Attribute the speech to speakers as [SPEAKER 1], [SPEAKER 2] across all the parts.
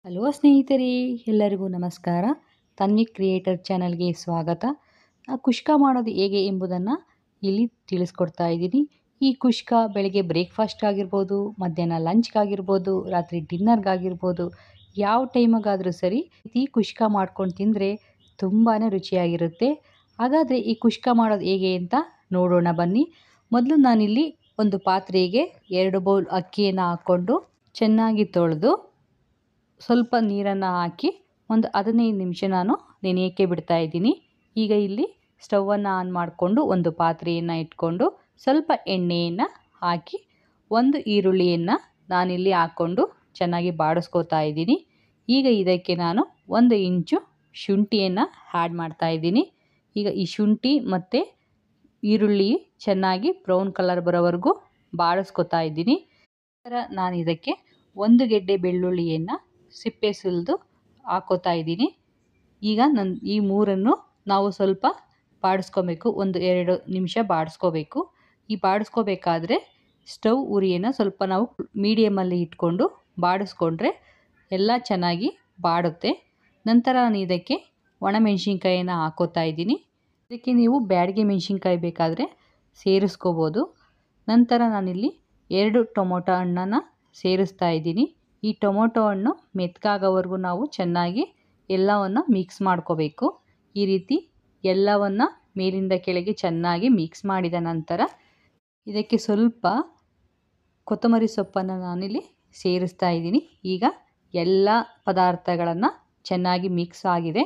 [SPEAKER 1] Hello ಸ್ನೇಹಿತರೆ, ಎಲ್ಲರಿಗೂ ನಮಸ್ಕಾರ. ತನ್ವಿ ಕ್ರಿಯೇಟರ್ ಚಾನಲ್ಗೆ ಸ್ವಾಗತ. ಕುಷ್ಕ ಮಾಡೋದು ಹೇಗೆ ಎಂಬುದನ್ನು ಇಲ್ಲಿ ತಿಳಿಸ್ಕೊಡ್ತಾ ಇದ್ದೀನಿ. ಈ ಕುಷ್ಕ ಬೆಳಗ್ಗೆ ಬ್ರೇಕ್ಫಾಸ್ಟ್ಗಾಗಿರ್ಬೋದು, ಮಧ್ಯಾಹ್ನ ಲಂಚ್ಗಾಗಿರ್ಬೋದು, ರಾತ್ರಿ ಡಿನ್ನರ್ಗಾಗಿರ್ಬೋದು, ಯಾವ ಟೈಮಿಗಾದರೂ ಸರಿ ಈ ಕುಷ್ಕ ಮಾಡ್ಕೊಂಡು ತಿಂದರೆ ತುಂಬಾ ರುಚಿಯಾಗಿರುತ್ತೆ. ಹಾಗಾದರೆ ಈ ಕುಷ್ಕ ಮಾಡೋದು ಹೇಗೆ ಅಂತ ನೋಡೋಣ ಬನ್ನಿ. ಮೊದಲು ನಾನಿಲ್ಲಿ ಒಂದು ಪಾತ್ರೆಗೆ 2 ಬೌಲ್ ಅಕ್ಕಿಯನ್ನು ಹಾಕ್ಕೊಂಡು ಚೆನ್ನಾಗಿ ತೊಳೆದು ಸ್ವಲ್ಪ ನೀರನ್ನು ಹಾಕಿ ಒಂದು 15 ನಿಮಿಷ ನಾನು ನೆನೆಯೋಕ್ಕೆ ಬಿಡ್ತಾ ಇದ್ದೀನಿ. ಈಗ ಇಲ್ಲಿ ಸ್ಟವನ್ನು ಆನ್ ಮಾಡಿಕೊಂಡು ಒಂದು ಪಾತ್ರೆಯನ್ನು ಇಟ್ಕೊಂಡು ಸ್ವಲ್ಪ ಎಣ್ಣೆಯನ್ನು ಹಾಕಿ ಒಂದು ಈರುಳ್ಳಿಯನ್ನು ನಾನಿಲ್ಲಿ ಹಾಕ್ಕೊಂಡು ಚೆನ್ನಾಗಿ ಬಾಡಿಸ್ಕೋತಾ ಇದ್ದೀನಿ. ಈಗ ಇದಕ್ಕೆ ನಾನು 1 ಇಂಚು ಶುಂಠಿಯನ್ನು ಆ್ಯಡ್ ಮಾಡ್ತಾ ಇದ್ದೀನಿ. ಈಗ ಈ ಶುಂಠಿ ಮತ್ತು ಈರುಳ್ಳಿ ಚೆನ್ನಾಗಿ ಬ್ರೌನ್ ಕಲರ್ ಬರೋವರೆಗೂ ಬಾಡಿಸ್ಕೋತಾ ಇದ್ದೀನಿ. ನಂತರ ನಾನು ಇದಕ್ಕೆ 1 ಗೆಡ್ಡೆ ಬೆಳ್ಳುಳ್ಳಿಯನ್ನು ಸಿಪ್ಪೆ ಸುಲಿದು ಹಾಕೋತಾ ಇದ್ದೀನಿ. ಈಗ ಈ ಮೂರನ್ನು ನಾವು ಸ್ವಲ್ಪ ಬಾಡಿಸ್ಕೋಬೇಕು, 1-2 ನಿಮಿಷ ಬಾಡಿಸ್ಕೋಬೇಕು. ಈ ಬಾಡಿಸ್ಕೋಬೇಕಾದ್ರೆ ಸ್ಟವ್ ಉರಿಯನ್ನು ಸ್ವಲ್ಪ ನಾವು ಮೀಡಿಯಮಲ್ಲಿ ಇಟ್ಕೊಂಡು ಬಾಡಿಸ್ಕೊಂಡ್ರೆ ಎಲ್ಲ ಚೆನ್ನಾಗಿ ಬಾಡುತ್ತೆ. ನಂತರ ನಾನು ಇದಕ್ಕೆ ಒಣಮೆಣಸಿನ್ಕಾಯಿಯನ್ನು ಹಾಕೋತಾ ಇದ್ದೀನಿ. ಇದಕ್ಕೆ ನೀವು ಬ್ಯಾಡಗೆ ಮೆಣಸಿನ್ಕಾಯಿ ಬೇಕಾದರೆ ಸೇರಿಸ್ಕೋಬೋದು. ನಂತರ ನಾನಿಲ್ಲಿ 2 ಟೊಮೊಟೊ ಹಣ್ಣನ್ನು ಸೇರಿಸ್ತಾ ಇದ್ದೀನಿ. ಈ ಟೊಮೊಟೊ ಹಣ್ಣು ಮೆತ್ತಗಾಗೋವರೆಗೂ ನಾವು ಚೆನ್ನಾಗಿ ಎಲ್ಲವನ್ನು ಮಿಕ್ಸ್ ಮಾಡ್ಕೋಬೇಕು. ಈ ರೀತಿ ಎಲ್ಲವನ್ನು ಮೇಲಿಂದ ಕೆಳಗೆ ಚೆನ್ನಾಗಿ ಮಿಕ್ಸ್ ಮಾಡಿದ ನಂತರ ಇದಕ್ಕೆ ಸ್ವಲ್ಪ ಕೊತ್ತಂಬರಿ ಸೊಪ್ಪನ್ನು ನಾನಿಲ್ಲಿ ಸೇರಿಸ್ತಾ ಇದ್ದೀನಿ. ಈಗ ಎಲ್ಲ ಪದಾರ್ಥಗಳನ್ನು ಚೆನ್ನಾಗಿ ಮಿಕ್ಸ್ ಆಗಿದೆ.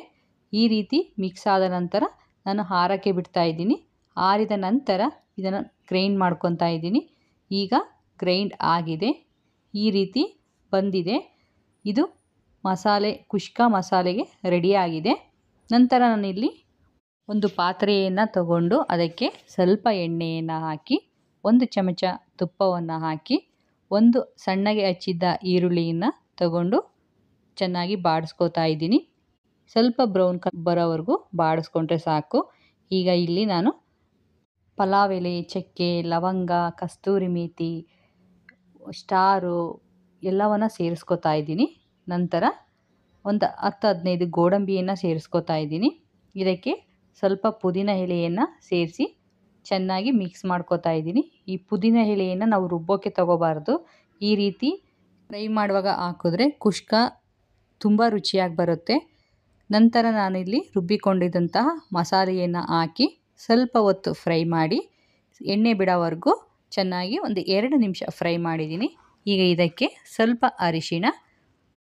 [SPEAKER 1] ಈ ರೀತಿ ಮಿಕ್ಸ್ ಆದ ನಂತರ ನಾನು ಆರಕ್ಕೆ ಬಿಡ್ತಾ ಇದ್ದೀನಿ. ಆರಿದ ನಂತರ ಇದನ್ನು ಗ್ರೈಂಡ್ ಮಾಡ್ಕೊತಾ ಇದ್ದೀನಿ. ಈಗ ಗ್ರೈಂಡ್ ಆಗಿದೆ, ಈ ರೀತಿ ಬಂದಿದೆ. ಇದು ಮಸಾಲೆ ಕುಷ್ಕ ಮಸಾಲೆಗೆ ರೆಡಿಯಾಗಿದೆ. ನಂತರ ನಾನಿಲ್ಲಿ ಒಂದು ಪಾತ್ರೆಯನ್ನು ತಗೊಂಡು ಅದಕ್ಕೆ ಸ್ವಲ್ಪ ಎಣ್ಣೆಯನ್ನು ಹಾಕಿ 1 ಚಮಚ ತುಪ್ಪವನ್ನು ಹಾಕಿ ಒಂದು ಸಣ್ಣಗೆ ಹಚ್ಚಿದ್ದ ಈರುಳ್ಳಿಯನ್ನು ತಗೊಂಡು ಚೆನ್ನಾಗಿ ಬಾಡಿಸ್ಕೋತಾ ಇದ್ದೀನಿ. ಸ್ವಲ್ಪ ಬ್ರೌನ್ ಬರೋವರೆಗೂ ಬಾಡಿಸ್ಕೊಂಡ್ರೆ ಸಾಕು. ಈಗ ಇಲ್ಲಿ ನಾನು ಪಲಾವ್ ಎಲೆ, ಚಕ್ಕೆ, ಲವಂಗ, ಕಸ್ತೂರಿ ಮೇಥಿ, ಸ್ಟಾರು ಎಲ್ಲವನ್ನು ಸೇರಿಸ್ಕೋತಾ ಇದ್ದೀನಿ. ನಂತರ ಒಂದು 10-15 ಗೋಡಂಬಿಯನ್ನು ಸೇರಿಸ್ಕೋತಾ ಇದ್ದೀನಿ. ಇದಕ್ಕೆ ಸ್ವಲ್ಪ ಪುದೀನ ಎಲೆಯನ್ನು ಸೇರಿಸಿ ಚೆನ್ನಾಗಿ ಮಿಕ್ಸ್ ಮಾಡ್ಕೋತಾ ಇದ್ದೀನಿ. ಈ ಪುದೀನ ಎಲೆಯನ್ನು ನಾವು ರುಬ್ಬೋಕ್ಕೆ ತಗೋಬಾರ್ದು. ಈ ರೀತಿ ಫ್ರೈ ಮಾಡುವಾಗ ಹಾಕಿದ್ರೆ ಕುಷ್ಕ ತುಂಬ ರುಚಿಯಾಗಿ ಬರುತ್ತೆ. ನಂತರ ನಾನಿಲ್ಲಿ ರುಬ್ಬಿಕೊಂಡಿದ್ದಂತಹ ಮಸಾಲೆಯನ್ನು ಹಾಕಿ ಸ್ವಲ್ಪ ಹೊತ್ತು ಫ್ರೈ ಮಾಡಿ ಎಣ್ಣೆ ಬಿಡೋವರೆಗೂ ಚೆನ್ನಾಗಿ ಒಂದು 2 ನಿಮಿಷ ಫ್ರೈ ಮಾಡಿದ್ದೀನಿ. ಈಗ ಇದಕ್ಕೆ ಸ್ವಲ್ಪ ಅರಿಶಿಣ,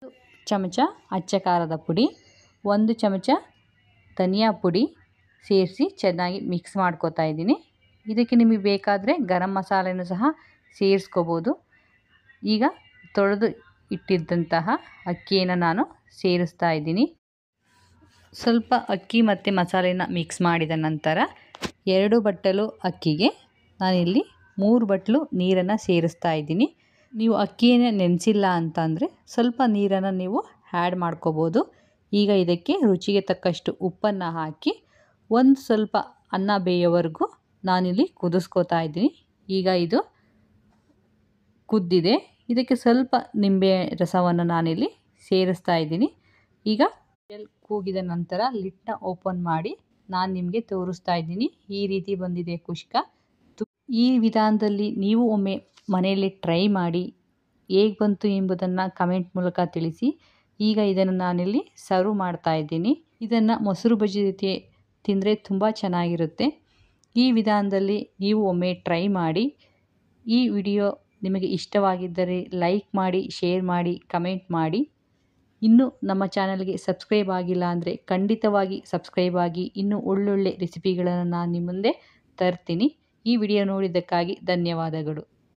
[SPEAKER 1] 1 ಚಮಚ ಅಚ್ಚ ಖಾರದ ಪುಡಿ, 1 ಚಮಚ ಧನಿಯಾ ಪುಡಿ ಸೇರಿಸಿ ಚೆನ್ನಾಗಿ ಮಿಕ್ಸ್ ಮಾಡ್ಕೋತಾ ಇದ್ದೀನಿ. ಇದಕ್ಕೆ ನಿಮಗೆ ಬೇಕಾದರೆ ಗರಂ ಮಸಾಲೆನೂ ಸಹ ಸೇರಿಸ್ಕೋಬೋದು. ಈಗ ತೊಳೆದು ಇಟ್ಟಿದ್ದಂತಹ ಅಕ್ಕಿಯನ್ನು ನಾನು ಸೇರಿಸ್ತಾ ಇದ್ದೀನಿ. ಸ್ವಲ್ಪ ಅಕ್ಕಿ ಮತ್ತು ಮಸಾಲೆನ ಮಿಕ್ಸ್ ಮಾಡಿದ ನಂತರ 2 ಬಟ್ಟಲು ಅಕ್ಕಿಗೆ ನಾನಿಲ್ಲಿ 3 ಬಟ್ಟಲು ನೀರನ್ನು ಸೇರಿಸ್ತಾ ಇದ್ದೀನಿ. ನೀವು ಅಕ್ಕಿಯನ್ನು ನೆನೆಸಿಲ್ಲ ಅಂತಂದರೆ ಸ್ವಲ್ಪ ನೀರನ್ನು ನೀವು ಆ್ಯಡ್ ಮಾಡ್ಕೋಬೋದು. ಈಗ ಇದಕ್ಕೆ ರುಚಿಗೆ ತಕ್ಕಷ್ಟು ಉಪ್ಪನ್ನು ಹಾಕಿ ಒಂದು ಸ್ವಲ್ಪ ಅನ್ನ ಬೇಯೋವರೆಗೂ ನಾನಿಲ್ಲಿ ಕುದಿಸ್ಕೋತಾ ಇದ್ದೀನಿ. ಈಗ ಇದು ಕುದ್ದಿದೆ. ಇದಕ್ಕೆ ಸ್ವಲ್ಪ ನಿಂಬೆ ರಸವನ್ನು ನಾನಿಲ್ಲಿ ಸೇರಿಸ್ತಾ ಇದ್ದೀನಿ. ಈಗ ಕೂಗಿದ ನಂತರ ಲಿಡ್ನ ಓಪನ್ ಮಾಡಿ ನಾನು ನಿಮಗೆ ತೋರಿಸ್ತಾ ಇದ್ದೀನಿ. ಈ ರೀತಿ ಬಂದಿದೆ ಕುಷ್ಕ. ಈ ವಿಧಾನದಲ್ಲಿ ನೀವು ಒಮ್ಮೆ ಮನೆಯಲ್ಲಿ ಟ್ರೈ ಮಾಡಿ ಹೇಗೆ ಬಂತು ಎಂಬುದನ್ನು ಕಮೆಂಟ್ ಮೂಲಕ ತಿಳಿಸಿ. ಈಗ ಇದನ್ನು ನಾನಿಲ್ಲಿ ಸರ್ವ್ ಮಾಡ್ತಾ ಇದ್ದೀನಿ. ಇದನ್ನು ಮೊಸರು ಬಜ್ಜಿ ಜೊತೆ ತಿಂದರೆ ತುಂಬ ಚೆನ್ನಾಗಿರುತ್ತೆ. ಈ ವಿಧಾನದಲ್ಲಿ ನೀವು ಒಮ್ಮೆ ಟ್ರೈ ಮಾಡಿ. ಈ ವಿಡಿಯೋ ನಿಮಗೆ ಇಷ್ಟವಾಗಿದ್ದರೆ ಲೈಕ್ ಮಾಡಿ, ಶೇರ್ ಮಾಡಿ, ಕಮೆಂಟ್ ಮಾಡಿ. ಇನ್ನೂ ನಮ್ಮ ಚಾನಲ್ಗೆ ಸಬ್ಸ್ಕ್ರೈಬ್ ಆಗಿಲ್ಲ ಅಂದರೆ ಖಂಡಿತವಾಗಿ ಸಬ್ಸ್ಕ್ರೈಬ್ ಆಗಿ. ಇನ್ನೂ ಒಳ್ಳೊಳ್ಳೆ ರೆಸಿಪಿಗಳನ್ನು ನಾನು ನಿಮ್ಮ ಮುಂದೆ ತರ್ತೀನಿ. ಈ ವಿಡಿಯೋ ನೋಡಿದ್ದಕ್ಕಾಗಿ ಧನ್ಯವಾದಗಳು.